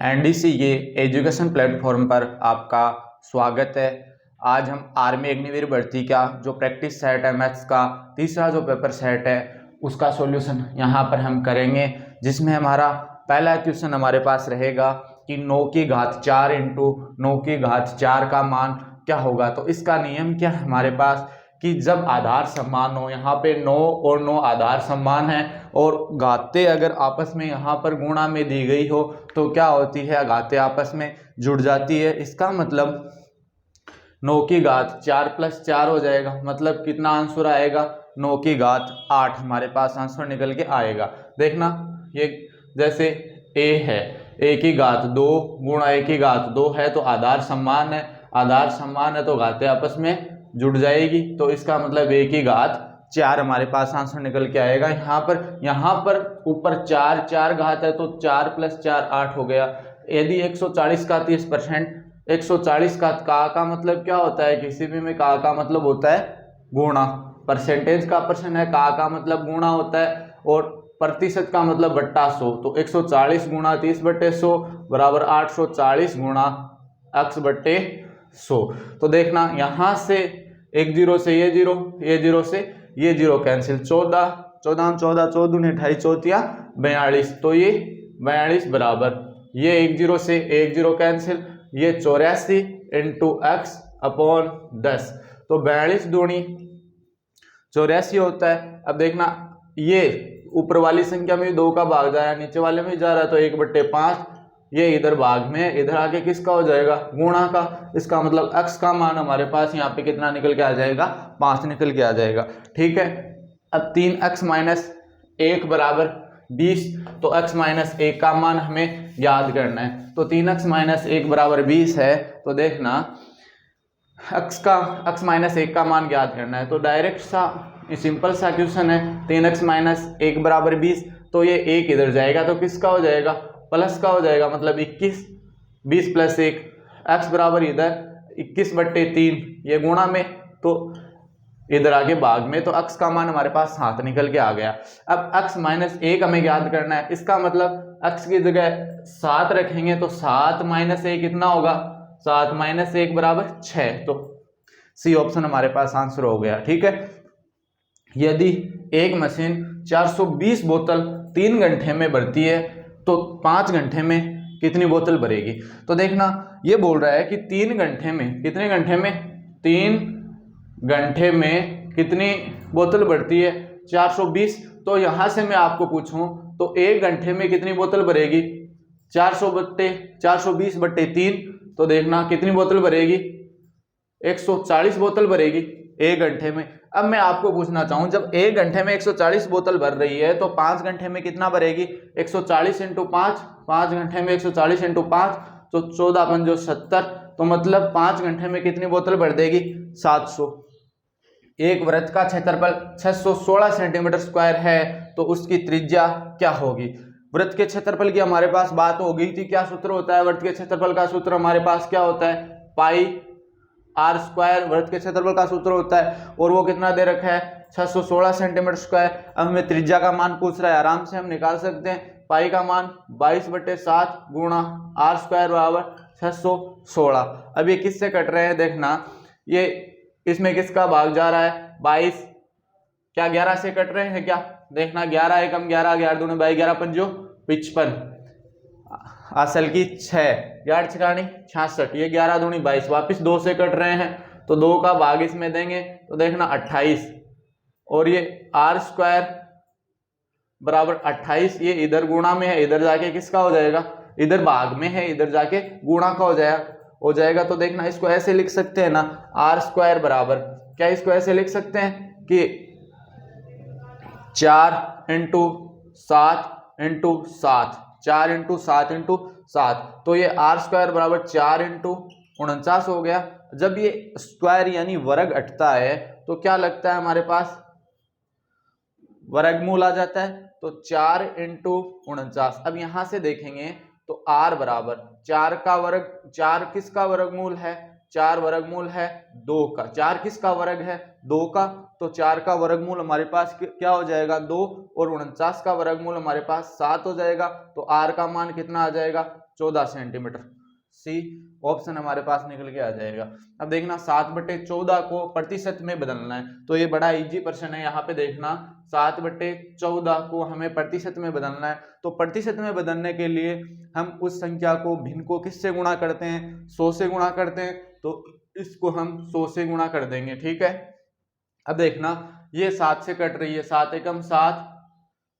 NDC ये education platform पर आपका स्वागत है। आज हम आर्मी अग्निवीर भर्ती का जो प्रैक्टिस सेट है मैथ्स का तीसरा जो पेपर सेट है उसका सॉल्यूशन यहाँ पर हम करेंगे, जिसमें हमारा पहला क्वेश्चन हमारे पास रहेगा कि 9 की घात 4 इंटू 9 की घात 4 का मान क्या होगा। तो इसका नियम क्या है हमारे पास कि जब आधार समान हो, यहाँ पे 9 और 9 आधार समान है और घातें अगर आपस में यहाँ पर गुणा में दी गई हो तो क्या होती है, घातें आपस में जुड़ जाती है। इसका मतलब 9 की घात 4 प्लस 4 हो जाएगा, मतलब कितना आंसर आएगा 9 की घात 8 हमारे पास आंसर निकल के आएगा। देखना ये जैसे a है, a की घात 2 गुणा a की घात 2 है तो आधार समान है, आधार समान है तो घातें आपस में जुड़ जाएगी, तो इसका मतलब a की घात 4 हमारे पास आंसर निकल के आएगा। यहाँ पर ऊपर 4 घात है तो 4 प्लस 4 8 हो गया। यदि 140 का 30%, 140 का मतलब क्या होता है, किसी भी में का मतलब होता है गुणा, परसेंटेज का पर्सन है, का मतलब गुणा होता है और प्रतिशत का मतलब बट्टा 100। तो 140 गुणा 30/100 बराबर 840 गुणा x बट्टे 100। तो देखना यहाँ से एक जीरो से ये जीरो, ये जीरो से ये जीरो कैंसिल, 14 14 14 14 28 चौथिया 42, तो ये 42 बराबर ये एक जीरो से एक जीरो कैंसिल, ये 84 इंटू एक्स अपॉन 10, तो 42 दूनी 84 होता है। अब देखना ये ऊपर वाली संख्या में 2 का भाग जा रहा है, नीचे वाले में जा रहा है तो 1/5, ये इधर भाग में, इधर आके किसका हो जाएगा गुणा का। इसका मतलब x का मान हमारे पास यहाँ पे कितना निकल के आ जाएगा, 5 निकल के आ जाएगा। ठीक है, अब 3x माइनस 1 बराबर 20, तो x माइनस 1 का मान हमें याद करना है। तो 3x माइनस 1 बराबर 20 है, तो देखना x माइनस 1 का मान याद करना है। तो डायरेक्ट सा सिंपल सा क्वेश्चन है, 3x माइनस 1 बराबर 20, तो ये 1 इधर जाएगा तो किसका हो जाएगा, प्लस का हो जाएगा, मतलब 21, 20 प्लस 1, x बराबर इधर 21/3, ये गुणा में तो इधर आगे भाग में, तो x का मान हमारे पास 7 निकल के आ गया। अब x माइनस 1 हमें याद करना है, इसका मतलब x की जगह 7 रखेंगे तो 7 माइनस 1 कितना होगा, 7 माइनस 1 बराबर 6, तो सी ऑप्शन हमारे पास आंसर हो गया। ठीक है, यदि एक मशीन 420 बोतल 3 घंटे में भरती है तो 5 घंटे में कितनी बोतल भरेगी। तो देखना ये बोल रहा है कि 3 घंटे में, कितने घंटे में, 3 घंटे में कितनी बोतल भरती है 420। तो यहां से मैं आपको पूछूं तो 1 घंटे में कितनी बोतल भरेगी, 420/3, तो देखना कितनी बोतल भरेगी, 140 बोतल भरेगी 1 घंटे में। अब मैं आपको पूछना चाहूं, जब 1 घंटे में 140 बोतल भर रही है तो 5 घंटे में कितना भरेगी, 140 इंटू 5, 5 घंटे में 140 इंटू 5 तो 14 पंजो 70, तो मतलब 5 घंटे में कितनी बोतल भर देगी, 700। एक वृत्त का क्षेत्रफल 616 सेंटीमीटर स्क्वायर है तो उसकी त्रिज्या क्या होगी। वृत्त के क्षेत्रफल की हमारे पास बात हो गई थी, क्या सूत्र होता है वृत्त के क्षेत्रफल का, सूत्र हमारे पास क्या होता है, पाई आर स्क्वायर वृत्त के क्षेत्रफल का सूत्र होता है, और वो कितना दे रखा है 616 सेंटीमीटर स्क्वायर। अब हमें त्रिज्या का मान पूछ रहा है, आराम से हम निकाल सकते हैं, पाई का मान 22/7 गुणा आर स्क्वायर बराबर 616। अब ये किससे कट रहे हैं, देखना ये इसमें किसका भाग जा रहा है 22, क्या 11 से कट रहे हैं क्या, देखना 11 एकम 11, 11 दूनी 22, 11 पंजो 55, असल की 6, 11 छिकानी 66, ये 11 दूनी 22, वापिस 2 से कट रहे हैं तो 2 का भाग इसमें देंगे तो देखना 28, और ये आर स्क्वायर बराबर 28, ये इधर गुणा में है, इधर जाके किसका हो जाएगा, इधर भाग में है, इधर जाके गुणा का हो जाएगा। तो देखना इसको ऐसे लिख सकते हैं ना, आर स्क्वायर बराबर, क्या इसको ऐसे लिख सकते हैं कि 4 इंटू 7 इंटू 7, 4 इंटू 7 इंटू 7, तो ये आर स्क्वायर बराबर 4 इंटू 49 हो गया। जब ये स्क्वायर यानी वर्ग हटता है तो क्या लगता है हमारे पास, वर्गमूल आ जाता है, तो 4 इंटू 49। अब यहां से देखेंगे तो r बराबर 4 का वर्ग, 4 किसका वर्गमूल है, 4 वर्गमूल है 2 का, 4 किसका वर्ग है 2 का, तो 4 का वर्गमूल हमारे पास क्या हो जाएगा 2, और 49 का वर्गमूल हमारे पास 7 हो जाएगा। तो r का मान कितना आ जाएगा 14 सेंटीमीटर। सी ऑप्शन हमारे पास निकल के आ जाएगा। अब देखना 7/14 को प्रतिशत में बदलना है, तो ये बड़ा इजी प्रश्न है। यहाँ पे देखना 7/14 को हमें प्रतिशत में बदलना है, तो प्रतिशत में बदलने के लिए हम उस संख्या को भिन्न को किससे गुणा करते हैं, 100 से गुणा करते हैं, तो इसको हम 100 से गुणा कर देंगे, ठीक है। अब देखना ये 7 से कट रही है, 7 एकम 7,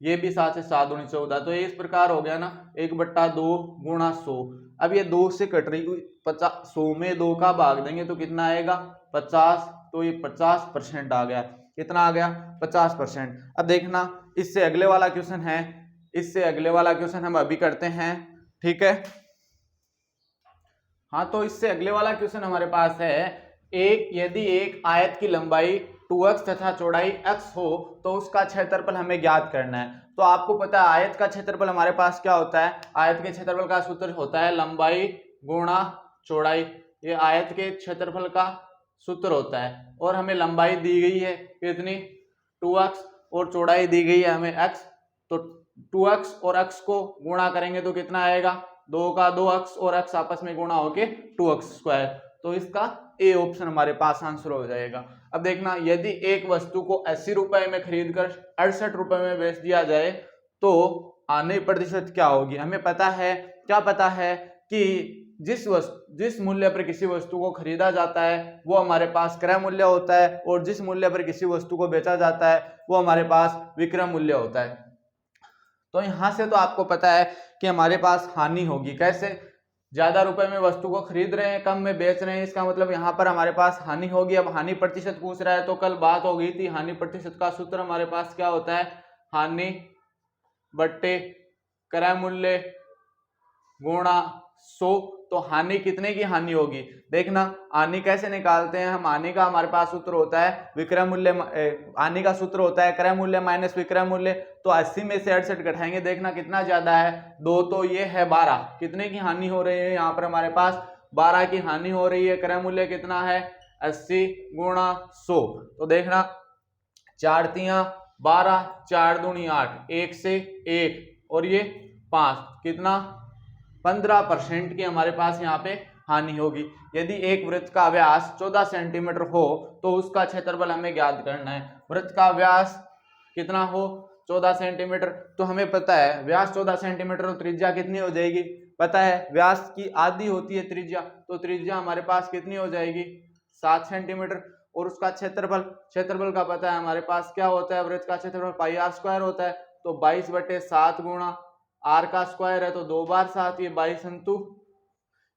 ये भी 7 से 7 दूनी 14, तो ये इस प्रकार हो गया ना 1/2 गुणा 100। अब ये 2 से कट रही, 100 में 2 का भाग देंगे तो कितना आएगा 50, तो ये 50% आ गया। कितना आ गया 50%। अब देखना इससे अगले वाला क्वेश्चन है, इससे अगले वाला क्वेश्चन हम अभी करते हैं, ठीक है। हाँ, तो इससे अगले वाला क्वेश्चन हमारे पास है, यदि एक आयत की लंबाई 2x तथा चौड़ाई x हो तो उसका क्षेत्रफल हमें ज्ञात करना है। तो आपको पता है आयत का क्षेत्रफल हमारे पास क्या होता है, आयत के क्षेत्रफल का सूत्र होता है लंबाई गुणा चौड़ाई। ये आयत के क्षेत्रफल का सूत्र होता है, और हमें लंबाई दी गई है कितनी 2x, और चौड़ाई दी गई है हमें x, तो 2x और x को गुणा करेंगे तो कितना आएगा 2 का 2x और x आपस में गुणा होके 2x², तो इसका ए ऑप्शन हमारे पास आंसर हो जाएगा। अब देखना यदि एक वस्तु को 80 रुपए में खरीद कर 68 रुपए में बेच दिया जाए तो आने प्रतिशत क्या होगी। हमें पता है, क्या पता है कि जिस मूल्य पर किसी वस्तु को खरीदा जाता है वो हमारे पास क्रय मूल्य होता है, और जिस मूल्य पर किसी वस्तु को बेचा जाता है वो हमारे पास विक्रय मूल्य होता है। तो यहां से तो आपको पता है कि हमारे पास हानि होगी। कैसे, ज्यादा रुपए में वस्तु को खरीद रहे हैं, कम में बेच रहे हैं, इसका मतलब यहाँ पर हमारे पास हानि होगी। अब हानि प्रतिशत पूछ रहा है, तो कल बात हो गई थी हानि प्रतिशत का सूत्र हमारे पास क्या होता है, हानि बट्टे क्रय मूल्य गुणा 100। तो हानि कितने की हानि होगी, देखना हानि कैसे निकालते हैं हम, हानि का हमारे पास सूत्र होता है विक्रय मूल्य, हानि का सूत्र होता है क्रय मूल्य माइनस विक्रय मूल्य। तो 80 में से 68 घटाएंगे, देखना कितना ज्यादा है 2, तो ये है 12। कितने की हानि हो रही है यहाँ पर हमारे पास 12 की हानि हो रही है। क्रय मूल्य कितना है 80 गुणा 100, तो देखना 4 तियां 12, 4 दूनी 8, 1 से 1 और ये 5, कितना 15% की हमारे पास यहाँ पे हानि होगी। यदि एक वृत्त का व्यास 14 सेंटीमीटर हो तो उसका क्षेत्रफल हमें ज्ञात करना है। वृत्त का व्यास कितना हो 14 सेंटीमीटर, तो हमें पता है व्यास 14 सेंटीमीटर, तो त्रिज्या कितनी हो जाएगी, पता है व्यास की आधी होती है त्रिज्या, तो त्रिज्या हमारे पास कितनी हो जाएगी 7 सेंटीमीटर। और उसका क्षेत्रफल का पता है हमारे पास क्या होता है, वृत्त का क्षेत्रफल πr² होता है, तो 22/7 गुणा r का स्क्वायर है, तो 2 बार 7, ये 22 ×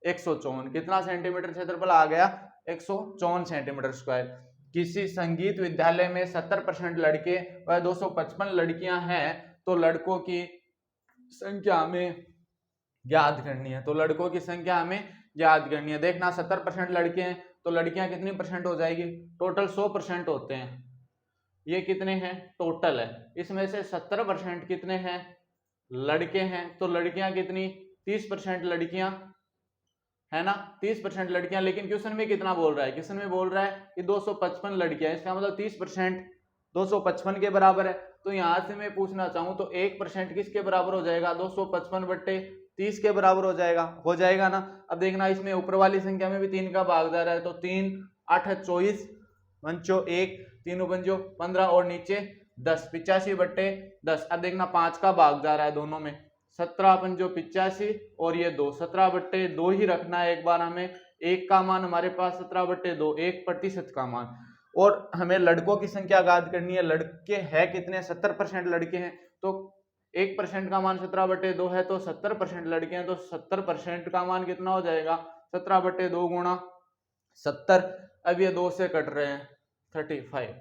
154, कितना सेंटीमीटर क्षेत्रफल आ गया 154 सेंटीमीटर स्क्वायर। किसी संगीत विद्यालय में 70% लड़के व 255 लड़कियां हैं, तो लड़कों की संख्या हमें ज्ञात करनी है। तो लड़कों की संख्या हमें ज्ञात करनी है। देखना 70% लड़के हैं तो लड़कियां कितनी परसेंट हो जाएगी, टोटल 100% होते हैं। ये कितने हैं टोटल है, इसमें से 70% कितने हैं लड़के हैं, तो लड़कियां कितनी 30% लड़कियां है ना, 30% लड़कियां। लेकिन क्वेश्चन में कितना बोल रहा है, क्वेश्चन में बोल रहा है कि 255 लड़कियां, इसका मतलब 30% 255 के बराबर है। तो यहां से मैं पूछना चाहूं तो 1% किसके बराबर हो जाएगा, 255/30 के बराबर हो जाएगा ना। अब देखना इसमें ऊपर वाली संख्या में भी 3 का भाग जा रहा है, तो 3 8 24 पंचो 1 3 पंचो 15 और नीचे 10, 85/10। अब देखना 5 का भाग जा रहा है दोनों में, 17 पंचो 85 और ये 2, 17/2 ही रखना है एक बार हमें। 1 का मान हमारे पास 17/2, 1% का मान। और हमें लड़कों की संख्या ज्ञात करनी है, लड़के हैं कितने 70% लड़के हैं, तो 1% का मान 17/2 है, तो 70% लड़के हैं, तो 70% का मान कितना हो जाएगा 17/2 गुणा 70। अब ये 2 से कट रहे हैं 35,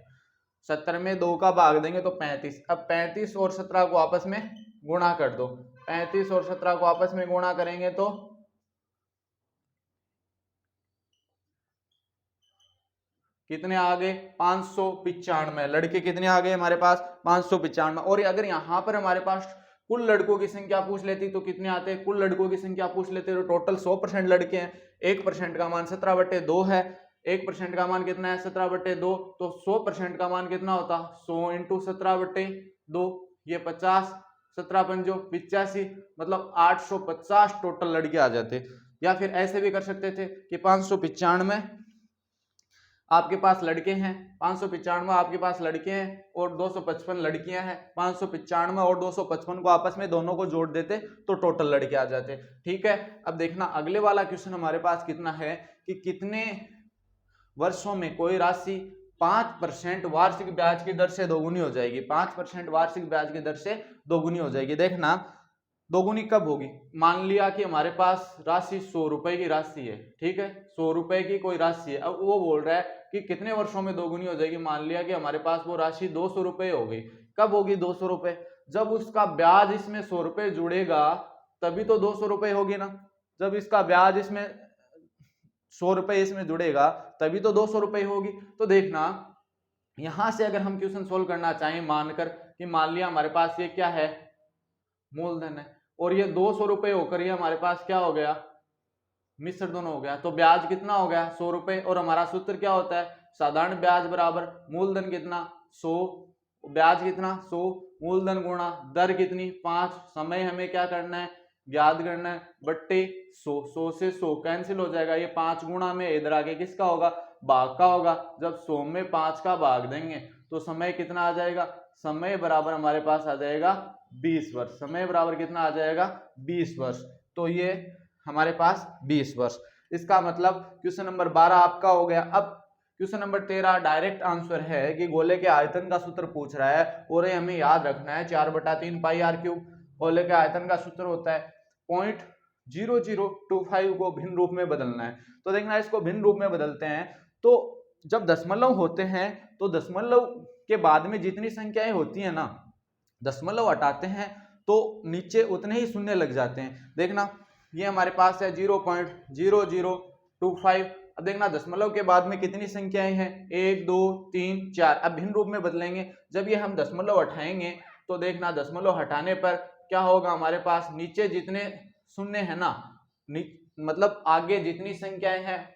70 में 2 का भाग देंगे तो 35। अब 35 और 17 को आपस में गुणा कर दो, 35 और 17 को आपस में गुणा करेंगे तो कितने आ गए 595। लड़के कितने आ गए हमारे पास 595। और अगर यहाँ पर हमारे पास कुल लड़कों की संख्या पूछ लेती तो कितने आते, कुल लड़कों की संख्या पूछ लेते तो टोटल 100% लड़के हैं। 1% का मान 17/2 है, 1% का मान कितना है 17/2, तो 100% का मान कितना होता 100 × 17/2, ये 50, 17 पंजो 85, मतलब 850 टोटल लड़के आ जाते। या फिर ऐसे भी कर सकते थे कि 595 आपके पास लड़के हैं, 595 आपके पास लड़के हैं और 255 लड़कियां हैं, 595 और 255 को आपस में दोनों को जोड़ देते तो टोटल लड़के आ जाते। ठीक है, अब देखना अगले वाला क्वेश्चन हमारे पास कितना है कि कितने वर्षों में कोई राशि 5% वार्षिक ब्याज की दर से दोगुनी हो जाएगी। 5% वार्षिक ब्याज की दर से दोगुनी हो जाएगी। देखना दोगुनी कब होगी, मान लिया कि हमारे पास राशि 100 रुपए की राशि है, ठीक है, 100 रुपए की कोई राशि है। अब वो बोल रहा है कि कितने वर्षों में दोगुनी हो जाएगी। मान लिया कि हमारे पास वो राशि 200 रुपए हो गई। कब होगी 200 रुपए, जब उसका ब्याज इसमें 100 रुपए जुड़ेगा तभी तो 200 रुपए होगी ना। जब इसका ब्याज इसमें 100 रुपए इसमें जुड़ेगा तभी तो 200 रुपए होगी। तो देखना यहां से अगर हम क्वेश्चन सोल्व करना चाहें मानकर कि मान लिया हमारे पास ये क्या है, मूलधन है, और ये 200 रुपए होकर ये हमारे पास क्या हो गया, मिश्र दोनों हो गया, तो ब्याज कितना हो गया 100 रुपए। और हमारा सूत्र क्या होता है, साधारण ब्याज बराबर मूलधन कितना 100, ब्याज कितना 100, मूलधन गुणा दर कितनी 5, समय हमें क्या करना है ज्ञात करना है, बट्टे 100, 100 से 100 कैंसिल हो जाएगा, ये 5 गुणा में इधर आगे किसका होगा भाग का होगा। जब 100 में 5 का भाग देंगे तो समय कितना आ जाएगा, समय बराबर हमारे पास आ जाएगा 20 वर्ष। समय बराबर कितना आ जाएगा 20 वर्ष। तो ये हमारे पास 20 वर्ष। इसका मतलब क्वेश्चन नंबर 12 आपका हो गया। अब क्वेश्चन नंबर 13 डायरेक्ट आंसर है कि गोले के आयतन का सूत्र पूछ रहा है और ये हमें याद रखना है 4/3 पाई r क्यूब। गोले के आयतन का सूत्र होता है 0.0025 को भिन्न रूप में बदलना है। तो देखना इसको भिन्न रूप में बदलते हैं तो जब दशमलव होते हैं तो दशमलव के बाद में जितनी संख्याएं होती है ना, दशमलव हटाते हैं तो नीचे उतने ही शून्य लग जाते हैं। देखना ये हमारे पास है 0.0025। अब देखना दशमलव के बाद में कितनी संख्याएं हैं 1 2 3 4। अब भिन्न रूप में बदलेंगे, जब ये हम दशमलव हटाएंगे तो देखना दशमलव हटाने पर क्या होगा, हमारे पास नीचे जितने शून्य है ना, मतलब आगे जितनी संख्याएं हैं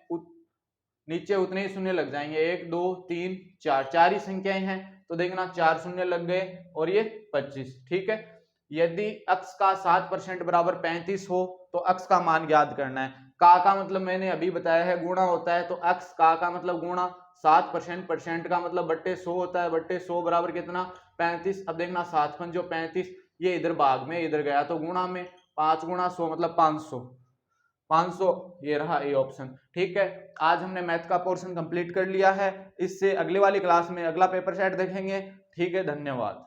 नीचे उतने ही शून्य लग जाएंगे। 1 2 3 4, 4 ही संख्याएं हैं तो देखना 4 शून्य लग गए और ये 25। ठीक है, यदि अक्स का 7% बराबर 35 हो तो अक्स का मान ज्ञात करना है। का मतलब मैंने अभी बताया है गुणा होता है, तो अक्स का मतलब गुणा 7%, परसेंट का मतलब बट्टे 100 होता है, बट्टे 100 बराबर कितना 35। अब देखना 7 पंजो 35, ये इधर भाग में इधर गया तो गुणा में 5 गुणा 100 मतलब 500, ये रहा ए ऑप्शन। ठीक है, आज हमने मैथ का पोर्शन कंप्लीट कर लिया है। इससे अगले वाली क्लास में अगला पेपर सेट देखेंगे। ठीक है, धन्यवाद।